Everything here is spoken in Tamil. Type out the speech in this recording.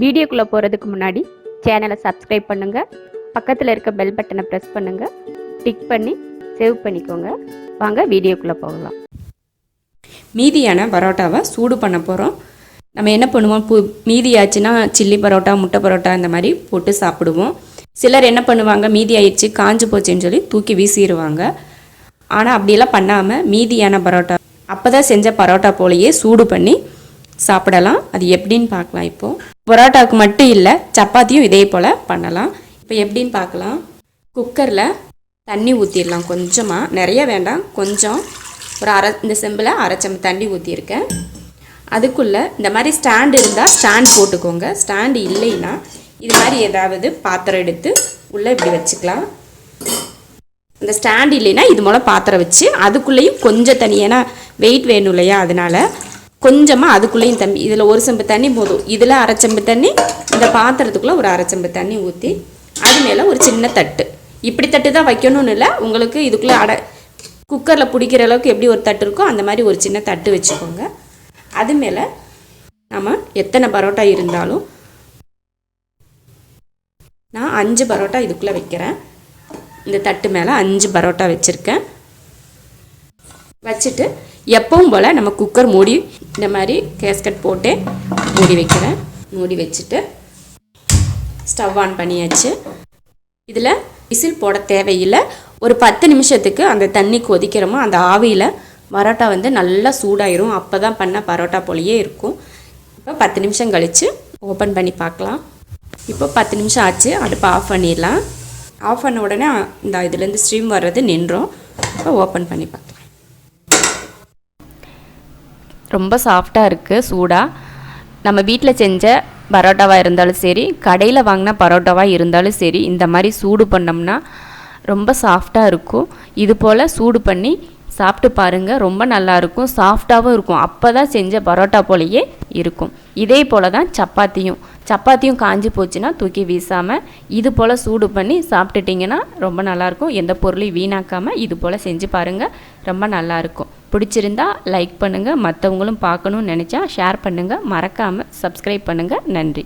வீடியோக்குள்ளே போகிறதுக்கு முன்னாடி சேனலை சப்ஸ்கிரைப் பண்ணுங்கள், பக்கத்தில் இருக்க பெல் பட்டனை ப்ரெஸ் பண்ணுங்கள், டிக் பண்ணி சேவ் பண்ணிக்கோங்க. வாங்க வீடியோக்குள்ளே போகலாம். மீதியான பரோட்டாவை சூடு பண்ண போகிறோம். நம்ம என்ன பண்ணுவோம், மீதியாச்சுன்னா சில்லி பரோட்டா, முட்டை பரோட்டா இந்த மாதிரி போட்டு சாப்பிடுவோம். சிலர் என்ன பண்ணுவாங்க, மீதி ஆயிடுச்சு காஞ்சு போச்சுன்னு சொல்லி தூக்கி வீசிடுவாங்க. ஆனால் அப்படியெல்லாம் பண்ணாமல் மீதியான பரோட்டா அப்போ தான் செஞ்ச பரோட்டா போலையே சூடு பண்ணி சாப்பிடலாம். அது எப்படின்னு பார்க்கலாம். இப்போது பரோட்டாவுக்கு மட்டும் இல்லை, சப்பாத்தியும் இதே போல் பண்ணலாம். இப்போ எப்படின்னு பார்க்கலாம். குக்கரில் தண்ணி ஊற்றிடலாம். கொஞ்சமாக, நிறைய வேண்டாம், கொஞ்சம் ஒரு இந்த செம்பில் அரை செம்பு தண்ணி ஊற்றியிருக்கேன். அதுக்குள்ளே இந்த மாதிரி ஸ்டாண்டு இருந்தால் ஸ்டாண்ட் போட்டுக்கோங்க. ஸ்டாண்டு இல்லைன்னா இது மாதிரி ஏதாவது பாத்திரம் எடுத்து உள்ளே இப்படி வச்சுக்கலாம். இந்த ஸ்டாண்ட் இல்லைன்னா இது போல் பாத்திரம் வச்சு அதுக்குள்ளேயும் கொஞ்சம் தண்ணி, ஏன்னா வெயிட் வேணும் இல்லையா, அதனால் கொஞ்சமாக அதுக்குள்ளேயும் தண்ணி. இதில் ஒரு செம்பு தண்ணி போதும். இதில் அரை செம்பு தண்ணி, இந்த பாத்திரத்துக்குள்ளே ஒரு அரை செம்பு தண்ணி ஊற்றி அது மேலே ஒரு சின்ன தட்டு, இப்படி தட்டு தான் வைக்கணும்னு இல்லை, உங்களுக்கு இதுக்குள்ளே குக்கரில் பிடிக்கிற அளவுக்கு எப்படி ஒரு தட்டு இருக்கோ அந்த மாதிரி ஒரு சின்ன தட்டு வச்சுக்கோங்க. அது மேலே நம்ம எத்தனை பரோட்டா இருந்தாலும், நான் 5 பரோட்டா இதுக்குள்ளே வைக்கிறேன். இந்த தட்டு மேலே 5 பரோட்டா வச்சுருக்கேன். வச்சுட்டு எப்பவும் போல் நம்ம குக்கர் மூடி இந்த மாதிரி கேஸ்கட் போட்டு மூடி வைக்கிறேன். மூடி வச்சுட்டு ஸ்டவ் ஆன் பண்ணியாச்சு. இதில் விசில் போட தேவையில்லை. ஒரு 10 நிமிஷத்துக்கு அந்த தண்ணி கொதிக்கிறோமோ அந்த ஆவியில் பரோட்டா நல்லா சூடாயிரும். அப்போ தான் பண்ண பரோட்டா போலையே இருக்கும். இப்போ 10 நிமிஷம் கழித்து ஓப்பன் பண்ணி பார்க்கலாம். இப்போ 10 நிமிஷம் ஆச்சு. அடுப்பை ஆஃப் பண்ணிடலாம். ஆஃப் பண்ண உடனே இந்த இதுலேருந்து ஸ்ட்ரீம் வர்றது நின்றோம். இப்போ ஓப்பன் பண்ணி பார்க்கலாம். ரொம்ப சாஃப்டாக இருக்குது, சூடாக. நம்ம வீட்டில் செஞ்ச பரோட்டாவாக இருந்தாலும் சரி, கடையில் வாங்கின பரோட்டாவாக இருந்தாலும் சரி, இந்த மாதிரி சூடு பண்ணோம்னா ரொம்ப சாஃப்டாக இருக்கும். இது போல் சூடு பண்ணி சாப்பிட்டு பாருங்கள். ரொம்ப நல்லாயிருக்கும், சாஃப்டாகவும் இருக்கும். அப்போ தான் செஞ்ச பரோட்டா போலையே இருக்கும். இதே போல் தான் சப்பாத்தியும் காஞ்சி போச்சுன்னா தூக்கி வீசாமல் இது போல் சூடு பண்ணி சாப்பிட்டுட்டிங்கன்னா ரொம்ப நல்லாயிருக்கும். எந்த பொருளையும் வீணாக்காமல் இது போல் செஞ்சு பாருங்கள், ரொம்ப நல்லாயிருக்கும். பிடிச்சிருந்தா லைக் பண்ணுங்கள், மற்றவங்களும் பார்க்கணுன்னு நினச்சா ஷேர் பண்ணுங்கள், மறக்காமல் சப்ஸ்கிரைப் பண்ணுங்கள். நன்றி.